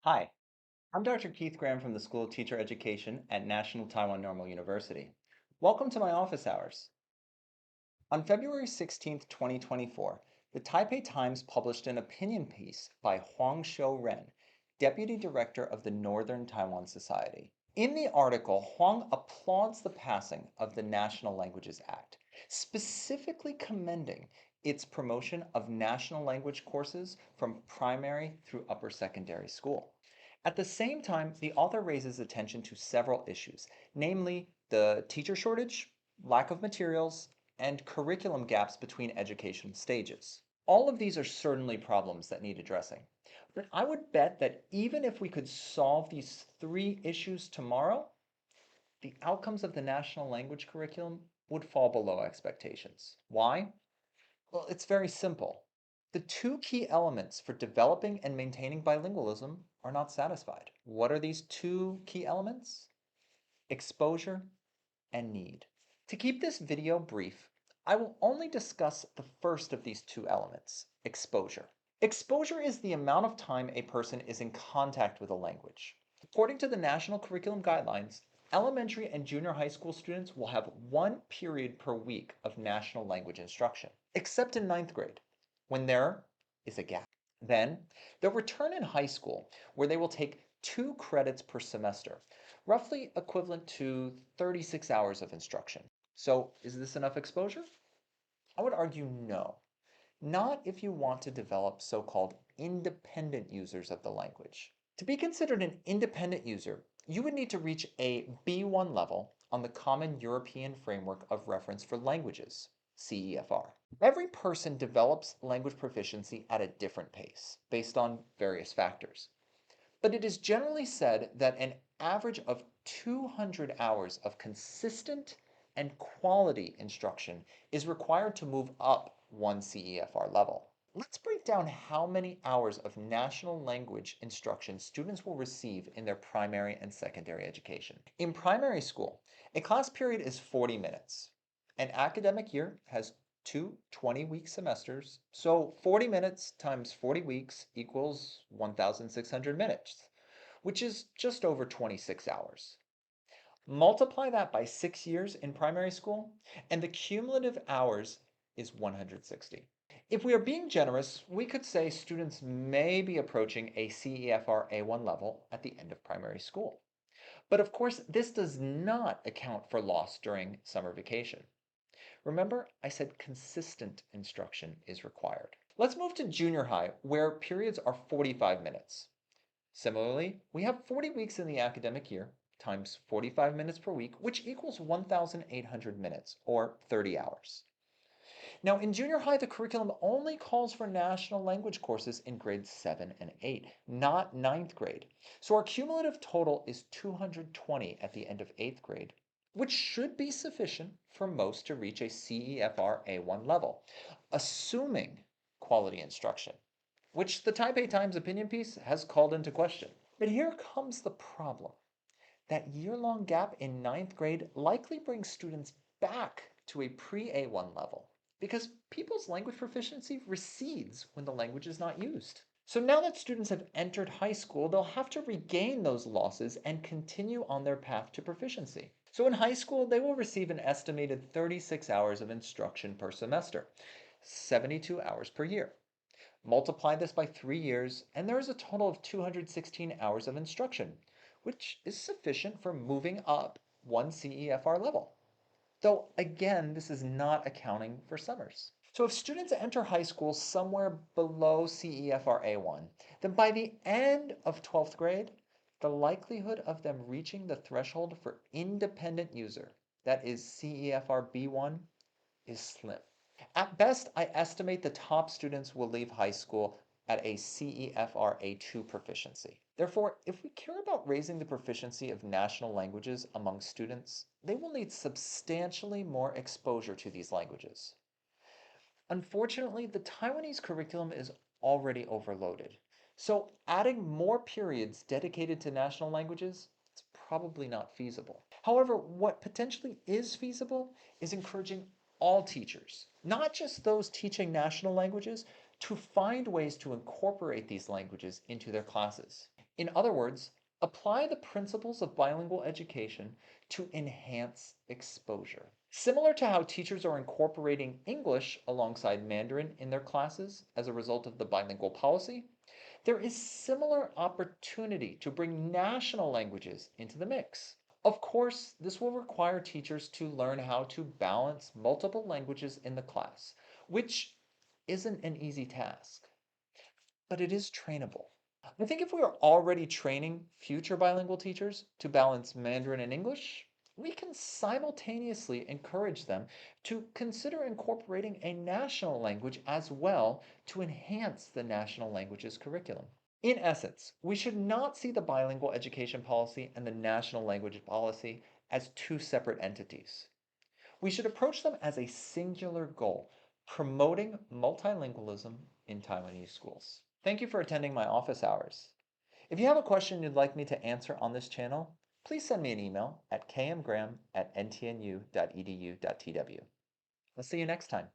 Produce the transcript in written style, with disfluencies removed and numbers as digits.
Hi, I'm Dr. Keith Graham from the School of Teacher Education at National Taiwan Normal University. Welcome to my office hours. On February 16, 2024, the Taipei Times published an opinion piece by Huang Xiu-ren, Deputy Director of the Northern Taiwan Society. In the article, Huang applauds the passing of the National Languages Act, specifically commending its promotion of national language courses from primary through upper secondary school. At the same time, the author raises attention to several issues, namely the teacher shortage, lack of materials, and curriculum gaps between education stages. All of these are certainly problems that need addressing. But I would bet that even if we could solve these three issues tomorrow, the outcomes of the national language curriculum would fall below expectations. Why? Well, it's very simple. The two key elements for developing and maintaining bilingualism are not satisfied. What are these two key elements? Exposure and need. To keep this video brief, I will only discuss the first of these two elements, exposure. Exposure is the amount of time a person is in contact with a language. According to the National Curriculum Guidelines, elementary and junior high school students will have 1 period per week of national language instruction, except in 9th grade, when there is a gap. Then, they'll return in high school, where they will take 2 credits per semester, roughly equivalent to 36 hours of instruction. So, is this enough exposure? I would argue no. Not if you want to develop so-called independent users of the language. To be considered an independent user, you would need to reach a B1 level on the Common European Framework of Reference for Languages, CEFR. Every person develops language proficiency at a different pace, based on various factors. But it is generally said that an average of 200 hours of consistent and quality instruction is required to move up one CEFR level. Let's break down how many hours of national language instruction students will receive in their primary and secondary education. In primary school, a class period is 40 minutes. An academic year has two 20-week semesters, so 40 minutes times 40 weeks equals 1,600 minutes, which is just over 26 hours. Multiply that by 6 years in primary school, and the cumulative hours is 160. If we are being generous, we could say students may be approaching a CEFR A1 level at the end of primary school. But of course, this does not account for loss during summer vacation. Remember, I said consistent instruction is required. Let's move to junior high, where periods are 45 minutes. Similarly, we have 40 weeks in the academic year, times 45 minutes per week, which equals 1,800 minutes, or 30 hours. Now, in junior high, the curriculum only calls for national language courses in grades 7 and 8, not 9th grade. So our cumulative total is 220 at the end of 8th grade, which should be sufficient for most to reach a CEFR A1 level, assuming quality instruction, which the Taipei Times opinion piece has called into question. But here comes the problem. That year-long gap in 9th grade likely brings students back to a pre-A1 level because people's language proficiency recedes when the language is not used. So now that students have entered high school, they'll have to regain those losses and continue on their path to proficiency. So in high school, they will receive an estimated 36 hours of instruction per semester, 72 hours per year. Multiply this by 3 years, and there is a total of 216 hours of instruction, which is sufficient for moving up one CEFR level. Though, again, this is not accounting for summers. So if students enter high school somewhere below CEFR A1, then by the end of 12th grade, the likelihood of them reaching the threshold for independent user, that is CEFR B1, is slim. At best, I estimate the top students will leave high school at a CEFR A2 proficiency. Therefore, if we care about raising the proficiency of national languages among students, they will need substantially more exposure to these languages. Unfortunately, the Taiwanese curriculum is already overloaded, so adding more periods dedicated to national languages is probably not feasible. However, what potentially is feasible is encouraging all teachers, not just those teaching national languages, to find ways to incorporate these languages into their classes. In other words, apply the principles of bilingual education to enhance exposure. Similar to how teachers are incorporating English alongside Mandarin in their classes as a result of the bilingual policy, there is similar opportunity to bring national languages into the mix. Of course, this will require teachers to learn how to balance multiple languages in the class, which isn't an easy task, but it is trainable. I think if we are already training future bilingual teachers to balance Mandarin and English, we can simultaneously encourage them to consider incorporating a national language as well to enhance the national languages curriculum. In essence, we should not see the bilingual education policy and the national language policy as two separate entities. We should approach them as a singular goal, promoting multilingualism in Taiwanese schools. Thank you for attending my office hours. If you have a question you'd like me to answer on this channel, please send me an email at kmgraham@ntnu.edu.tw. I'll see you next time.